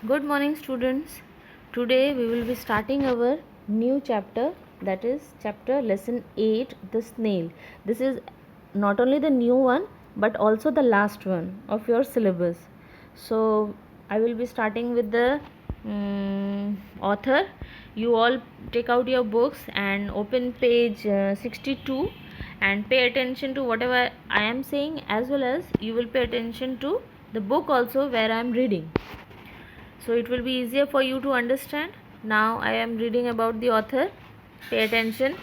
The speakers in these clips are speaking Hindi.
Good morning, students. Today we will be starting our new chapter, that is chapter lesson 8, the snail. This is not only the new one but also the last one of your syllabus. So I will be starting with the author. You all take out your books and open page 62 and pay attention to whatever I am saying, as well as you will pay attention to the book also where I am reading, so it will be easier for you to understand. Now I am reading about the author. Pay attention.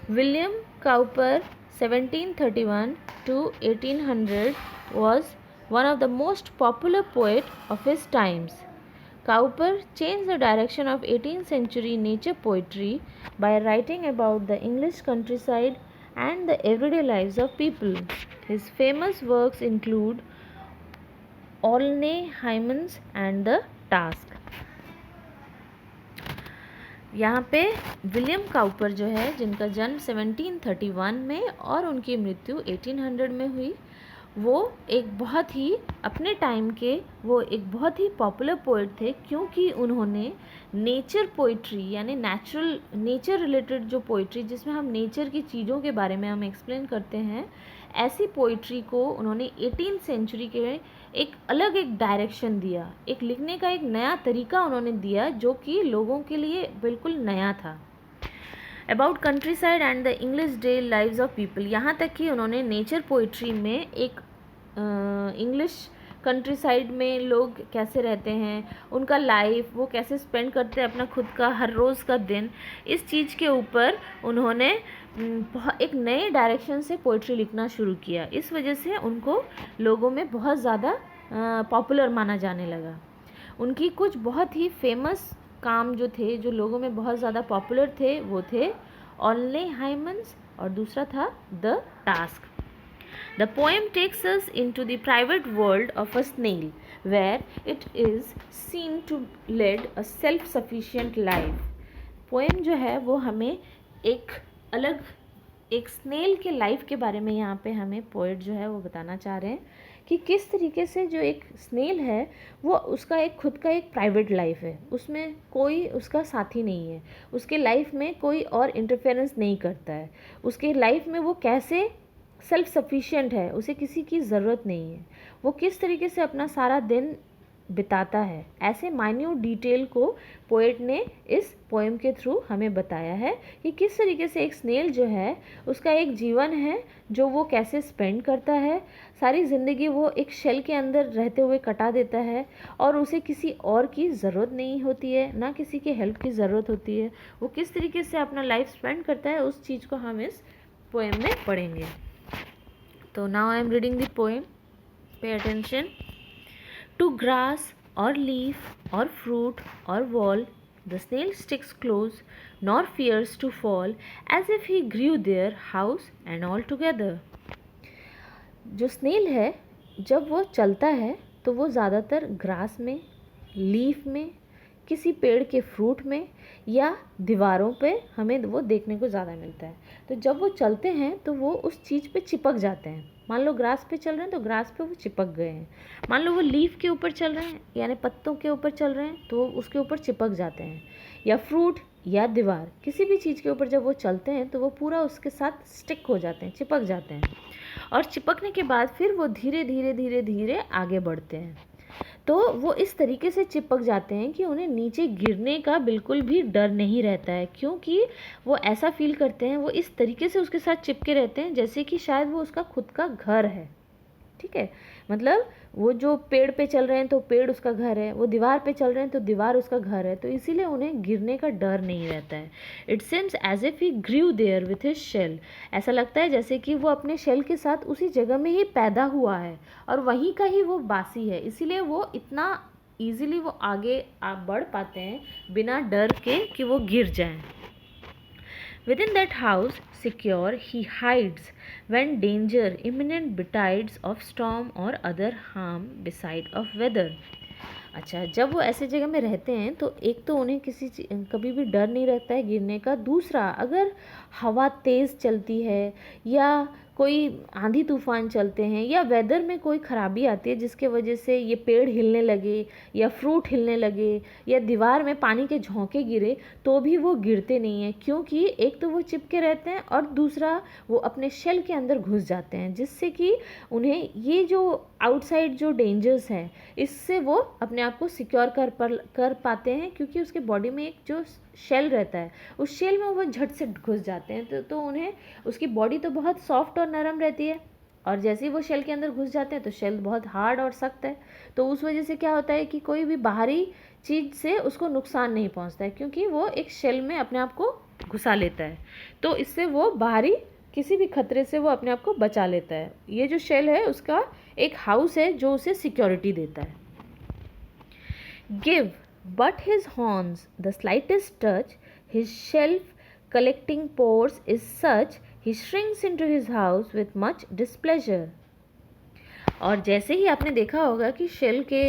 William Cowper, 1731 to 1800, was one of the most popular poet of his times. Cowper changed the direction of 18th century nature poetry by writing about the English countryside and the everyday lives of people. His famous works include Olney Hymens and the Task. यहाँ पे विलियम काउपर जो है, जिनका जन्म 1731 में और उनकी मृत्यु 1800 में हुई, वो एक बहुत ही अपने टाइम के वो एक बहुत ही पॉपुलर पोइट थे, क्योंकि उन्होंने नेचर पोइट्री यानी नेचर रिलेटेड जो पोइट्री जिसमें हम नेचर की चीज़ों के बारे में हम एक्सप्लेन करते हैं, ऐसी पोइट्री को उन्होंने 18th सेंचुरी के एक अलग एक डायरेक्शन दिया, एक लिखने का एक नया तरीका उन्होंने दिया जो कि लोगों के लिए बिल्कुल नया था. About country side and the English day lives of people, यहाँ तक कि उन्होंने नेचर पोइट्री में एक इंग्लिश कंट्री साइड में लोग कैसे रहते हैं, उनका लाइफ वो कैसे स्पेंड करते हैं अपना खुद का हर रोज़ का दिन, इस चीज़ के ऊपर उन्होंने एक नए डायरेक्शन से पोइट्री लिखना शुरू किया. इस वजह से उनको लोगों में बहुत ज़्यादा पॉपुलर माना जाने लगा. उनकी कुछ बहुत ही फेमस काम जो थे, जो लोगों में बहुत ज़्यादा पॉपुलर थे, वो थे ऑलने हाइमन्स और दूसरा था the task. The poem takes us into the private world of a snail, where it is seen to lead a self-sufficient life. Poem जो है वो हमें एक अलग एक स्नेल के लाइफ के बारे में यहाँ पे हमें पोएट जो है वो बताना चाह रहे हैं कि किस तरीके से जो एक स्नेल है वो उसका एक खुद का एक प्राइवेट लाइफ है, उसमें कोई उसका साथी नहीं है, उसके लाइफ में कोई और इंटरफेरेंस नहीं करता है, उसके लाइफ में वो कैसे सेल्फ सफिशिएंट है, उसे किसी की ज़रूरत नहीं है, वो किस तरीके से अपना सारा दिन बिताता है. ऐसे माइन्यूट डिटेल को पोएट ने इस पोएम के थ्रू हमें बताया है कि किस तरीके से एक स्नेल जो है उसका एक जीवन है जो वो कैसे स्पेंड करता है. सारी ज़िंदगी वो एक शेल के अंदर रहते हुए कटा देता है और उसे किसी और की ज़रूरत नहीं होती है, ना किसी के हेल्प की ज़रूरत होती है. वो किस तरीके से अपना लाइफ स्पेंड करता है, उस चीज़ को हम इस पोएम में पढ़ेंगे. So now I am reading the poem. Pay attention. To grass or leaf or fruit or wall, the snail sticks close, nor fears to fall, as if he grew their house and all together. जो स्नेल है जब वो चलता है तो वो ज़्यादातर ग्रास में, लीफ में, किसी पेड़ के फ्रूट में या दीवारों पे हमें वो देखने को ज़्यादा मिलता है. तो जब वो चलते हैं तो वो उस चीज़ पे चिपक जाते हैं. मान लो ग्रास पे चल रहे हैं तो ग्रास पे वो चिपक गए हैं. मान लो वो लीफ के ऊपर चल रहे हैं यानी पत्तों के ऊपर चल रहे हैं तो उसके ऊपर चिपक जाते हैं. या फ्रूट या दीवार, किसी भी चीज़ के ऊपर जब वो चलते हैं तो वो पूरा उसके साथ स्टिक हो जाते हैं, चिपक जाते हैं. और चिपकने के बाद फिर वो धीरे धीरे धीरे धीरे आगे बढ़ते हैं. तो वो इस तरीके से चिपक जाते हैं कि उन्हें नीचे गिरने का बिल्कुल भी डर नहीं रहता है, क्योंकि वो ऐसा फील करते हैं, वो इस तरीके से उसके साथ चिपके रहते हैं जैसे कि शायद वो उसका खुद का घर है. ठीक है, मतलब वो जो पेड़ पे चल रहे हैं तो पेड़ उसका घर है, वो दीवार पे चल रहे हैं तो दीवार उसका घर है, तो इसीलिए उन्हें गिरने का डर नहीं रहता है. It seems as if he grieve there with his shell. ऐसा लगता है जैसे कि वो अपने शेल के साथ उसी जगह में ही पैदा हुआ है और वहीं का ही वो बासी है, इसीलिए वो इतना ईजिली वो आगे आप बढ़ पाते हैं बिना डर के कि वो गिर जाएं. Within that house, secure, he hides when danger imminent betides of storm or other harm beside of weather. अच्छा, जब वो ऐसे जगह में रहते हैं तो एक तो उन्हें कभी भी डर नहीं रहता है गिरने का. दूसरा, अगर हवा तेज़ चलती है या कोई आंधी तूफान चलते हैं या वेदर में कोई ख़राबी आती है जिसके वजह से ये पेड़ हिलने लगे या फ्रूट हिलने लगे या दीवार में पानी के झोंके गिरे, तो भी वो गिरते नहीं हैं, क्योंकि एक तो वो चिपके रहते हैं और दूसरा वो अपने शेल के अंदर घुस जाते हैं, जिससे कि उन्हें ये जो आउटसाइड जो डेंजर्स हैं इससे वो अपने आप को सिक्योर कर पाते हैं, क्योंकि उसके बॉडी में एक जो शेल रहता है उस शेल में वो झट से घुस जाते हैं। तो उन्हें, उसकी बॉडी तो बहुत सॉफ्ट और नरम रहती है, और जैसे ही वो शेल के अंदर घुस जाते हैं तो शेल बहुत हार्ड और सख्त है। तो उस वजह से क्या होता है कि कोई भी बाहरी चीज़ से उसको नुकसान नहीं पहुंचता है, क्योंकि वो एक शेल में अपने आप को घुसा लेता है। तो इससे वो बाहरी किसी भी खतरे से वो अपने आप को बचा लेता है। ये जो शेल है उसका एक हाउस है जो उसे सिक्योरिटी देता है। Give but his horns the slightest touch, his shelf collecting pores is such, he shrinks into his house with much displeasure. और जैसे ही आपने देखा होगा कि शेल के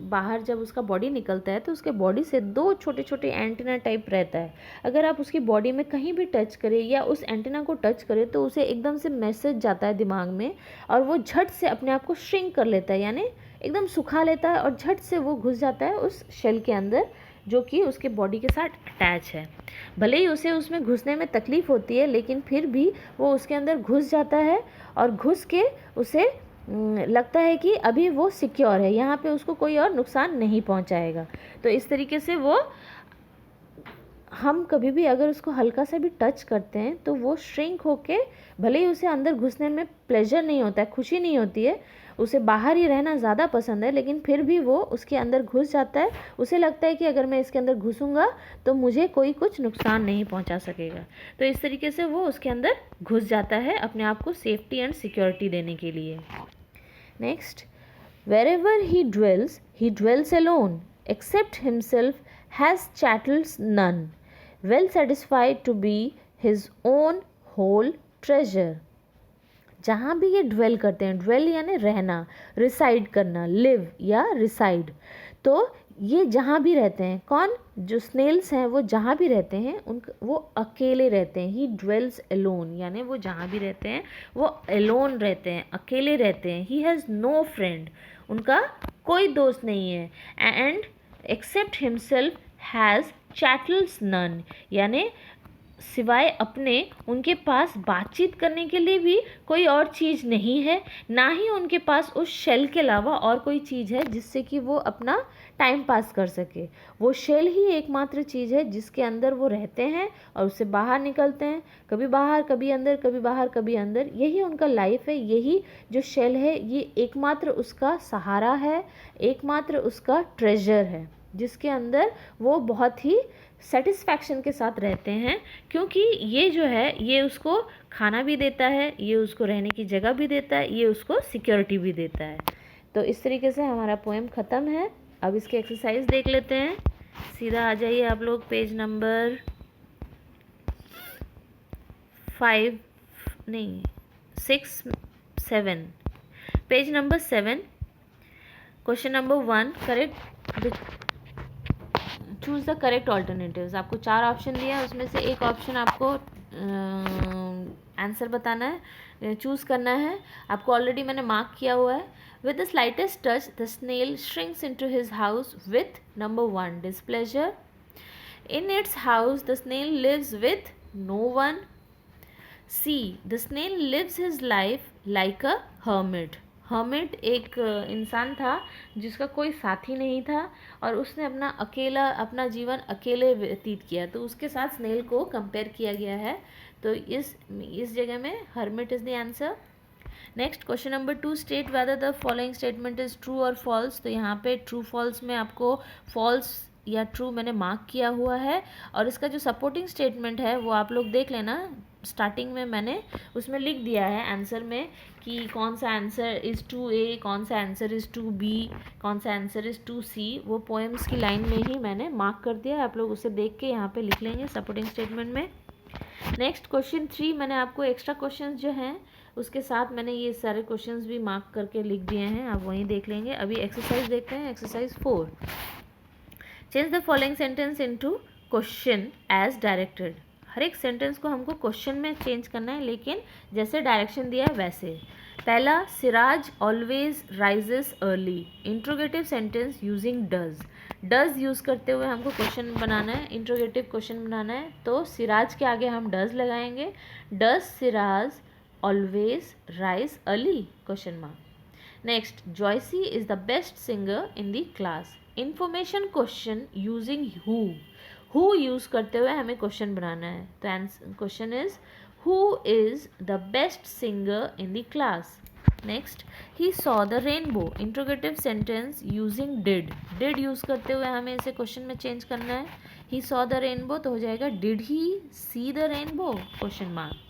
बाहर जब उसका बॉडी निकलता है तो उसके बॉडी से 2 छोटे छोटे एंटीना टाइप रहता है। अगर आप उसकी बॉडी में कहीं भी टच करें या उस एंटीना को टच करें तो उसे एकदम से मैसेज जाता है दिमाग में, और वो झट से अपने आप को श्रिंक कर लेता है, यानी एकदम सुखा लेता है और झट से वो घुस जाता है उस शेल के अंदर जो कि उसके बॉडी के साथ अटैच है। भले ही उसे उसमें घुसने में तकलीफ़ होती है, लेकिन फिर भी वो उसके अंदर घुस जाता है और घुस के उसे लगता है कि अभी वो सिक्योर है, यहाँ पे उसको कोई और नुकसान नहीं पहुँचाएगा। तो इस तरीके से वो, हम कभी भी अगर उसको हल्का सा भी टच करते हैं तो वो श्रिंक होके, भले ही उसे अंदर घुसने में प्लेजर नहीं होता है, खुशी नहीं होती है, उसे बाहर ही रहना ज़्यादा पसंद है, लेकिन फिर भी वो उसके अंदर घुस जाता है। उसे लगता है कि अगर मैं इसके अंदर घुसूंगा तो मुझे कोई कुछ नुकसान नहीं पहुंचा सकेगा। तो इस तरीके से वो उसके अंदर घुस जाता है अपने आप को सेफ्टी एंड सिक्योरिटी देने के लिए। Next, wherever he dwells alone, except himself has chattels none, well satisfied to be his own whole treasure. जहाँ भी ये ड्वेल करते हैं, ड्वेल यानी रहना, रिसाइड करना, लिव या रिसाइड, तो ये जहाँ भी रहते हैं, कौन, जो स्नेल्स हैं वो जहाँ भी रहते हैं वो अकेले रहते हैं। ही ड्वेल्स एलोन, यानी वो जहाँ भी रहते हैं वो एलोन रहते हैं, अकेले रहते हैं। ही हैज़ नो फ्रेंड, उनका कोई दोस्त नहीं है। And except himself has chattels none, यानी सिवाय अपने उनके पास बातचीत करने के लिए भी कोई और चीज़ नहीं है, ना ही उनके पास उस शेल के अलावा और कोई चीज़ है जिससे कि वो अपना टाइम पास कर सके। वो शेल ही एकमात्र चीज़ है जिसके अंदर वो रहते हैं और उससे बाहर निकलते हैं, कभी बाहर कभी अंदर, कभी बाहर कभी अंदर। यही उनका लाइफ है, यही जो शेल है ये एकमात्र उसका सहारा है, एकमात्र उसका ट्रेजर है, जिसके अंदर वो बहुत ही सेटिस्फैक्शन के साथ रहते हैं, क्योंकि ये जो है ये उसको खाना भी देता है, ये उसको रहने की जगह भी देता है, ये उसको सिक्योरिटी भी देता है। तो इस तरीके से हमारा पोएम ख़त्म है। अब इसके एक्सरसाइज देख लेते हैं। सीधा आ जाइए आप लोग page number 7 page number 7, question number 1, correct, choose the correct alternatives. आपको 4 ऑप्शन दिया है, उसमें से एक ऑप्शन आपको आंसर बताना है, चूज़ करना है। आपको ऑलरेडी मैंने मार्क किया हुआ है। With the slightest touch the snail shrinks into his house with number 1 displeasure. In its house the snail lives with no one. See, the snail lives his life like a hermit. Hermit एक इंसान था जिसका कोई साथी नहीं था और उसने अपना जीवन अकेले व्यतीत किया, तो उसके साथ स्नेल को कंपेयर किया गया है। तो इस जगह में hermit is the answer. Next, question number 2, state whether the following statement is true और फॉल्स। तो यहाँ पे ट्रू फॉल्स में आपको फॉल्स या ट्रू मैंने मार्क किया हुआ है, और इसका जो सपोर्टिंग स्टेटमेंट है वो आप लोग देख लेना। स्टार्टिंग में मैंने उसमें लिख दिया है आंसर में कि कौन सा आंसर इज़ 2A, कौन सा आंसर इज़ 2B, कौन सा आंसर इज़ 2C। वो पोएम्स की लाइन में ही मैंने मार्क कर दिया है, आप लोग उसे देख के यहाँ पे लिख लेंगे सपोर्टिंग स्टेटमेंट में। नेक्स्ट, क्वेश्चन 3, मैंने आपको एक्स्ट्रा क्वेश्चंस जो हैं उसके साथ मैंने ये सारे क्वेश्चंस भी मार्क करके लिख दिए हैं, आप वहीं देख लेंगे। अभी एक्सरसाइज देखते हैं, exercise 4। Change the following sentence into question as directed. हर एक सेंटेंस को हमको क्वेश्चन में चेंज करना है, लेकिन जैसे डायरेक्शन दिया है वैसे। पहला, Siraj always rises early, interrogative sentence using does. Does use करते हुए हमको क्वेश्चन बनाना है, इंट्रोगेटिव क्वेश्चन बनाना है, तो सिराज के आगे हम डज लगाएंगे। Does Siraj always rise early, question mark. Next, Joycee is the best singer in the class, information question using who use करते हुए हमें क्वेश्चन बनाना है। तो answer question is who is the best singer in the class. Next, he saw the rainbow, interrogative sentence using did use करते हुए हमें इसे क्वेश्चन में चेंज करना है। ही सॉ द रेनबो तो हो जाएगा did he see the rainbow, question mark.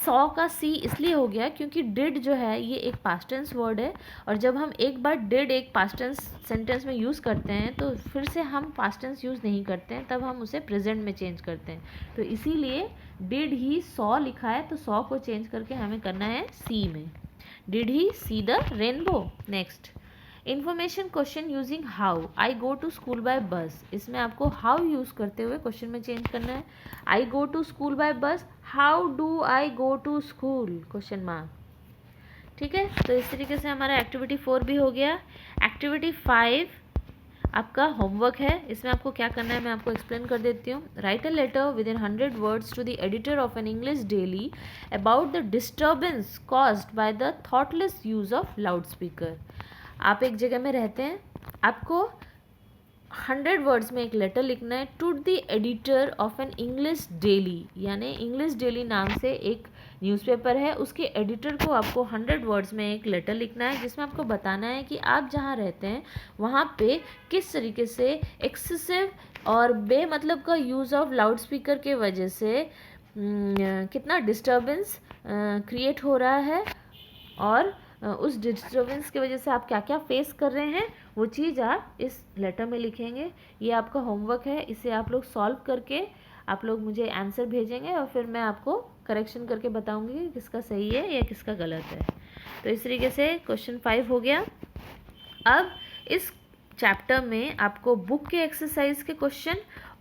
Saw का सी इसलिए हो गया क्योंकि डिड जो है ये एक पास्ट टेंस वर्ड है, और जब हम एक बार डिड एक पास्ट टेंस सेंटेंस में यूज़ करते हैं तो फिर से हम पास्ट टेंस यूज़ नहीं करते हैं, तब हम उसे प्रेजेंट में चेंज करते हैं। तो इसीलिए डिड ही सॉ लिखा है, तो सॉ को चेंज करके हमें करना है सी में। Did he see the rainbow. Next, information question using how, I go to school by bus, इसमें आपको हाउ यूज़ करते हुए क्वेश्चन में चेंज करना है। I go to school by bus, how do I go to school, question mark. ठीक है, तो इस तरीके से हमारा एक्टिविटी 4 भी हो गया। एक्टिविटी 5 आपका होमवर्क है। इसमें आपको क्या करना है मैं आपको एक्सप्लेन कर देती हूँ। Write a letter within 100 words to the editor of an English daily about the disturbance caused by the thoughtless use of loud speaker. आप एक जगह में रहते हैं, आपको 100 वर्ड्स में एक लेटर लिखना है to the editor of an English daily, यानी इंग्लिश डेली नाम से एक न्यूज़पेपर है, उसके एडिटर को आपको 100 वर्ड्स में एक लेटर लिखना है, जिसमें आपको बताना है कि आप जहाँ रहते हैं वहाँ पे किस तरीके से एक्सेसिव और बेमतलब का यूज़ ऑफ लाउड स्पीकर के वजह से कितना डिस्टर्बेंस क्रिएट हो रहा है, और उस डिस्टर्बेंस की वजह से आप क्या क्या फेस कर रहे हैं वो चीज़ आप इस लेटर में लिखेंगे। ये आपका होमवर्क है, इसे आप लोग सॉल्व करके आप लोग मुझे आंसर भेजेंगे, और फिर मैं आपको करेक्शन करके बताऊंगी कि किसका सही है या किसका गलत है। तो इस तरीके से क्वेश्चन 5 हो गया। अब इस चैप्टर में आपको बुक के एक्सरसाइज के क्वेश्चन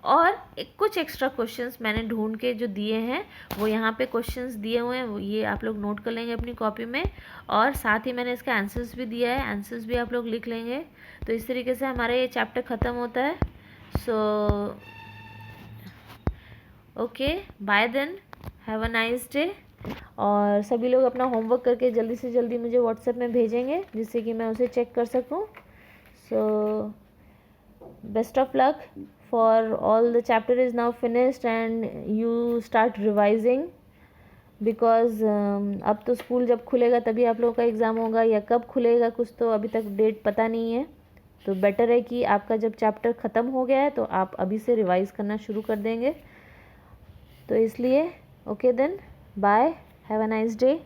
और कुछ एक्स्ट्रा क्वेश्चंस मैंने ढूंढ के जो दिए हैं वो यहाँ पे क्वेश्चंस दिए हुए हैं, ये आप लोग नोट कर लेंगे अपनी कॉपी में, और साथ ही मैंने इसका आंसर्स भी दिया है, आंसर्स भी आप लोग लिख लेंगे। तो इस तरीके से हमारा ये चैप्टर ख़त्म होता है। So okay, bye then, have a nice day. और सभी लोग अपना होमवर्क करके जल्दी से जल्दी मुझे व्हाट्सएप में भेजेंगे, जिससे कि मैं उसे चेक कर सकूँ। सो best of luck, for all the chapter is now finished and you start revising, because अब तो स्कूल जब खुलेगा तभी आप लोगों का एग्ज़ाम होगा, या कब खुलेगा कुछ तो अभी तक डेट पता नहीं है। तो बेटर है कि आपका जब चैप्टर ख़त्म हो गया है तो आप अभी से रिवाइज़ करना शुरू कर देंगे। तो इसलिए okay then, bye, have a nice day.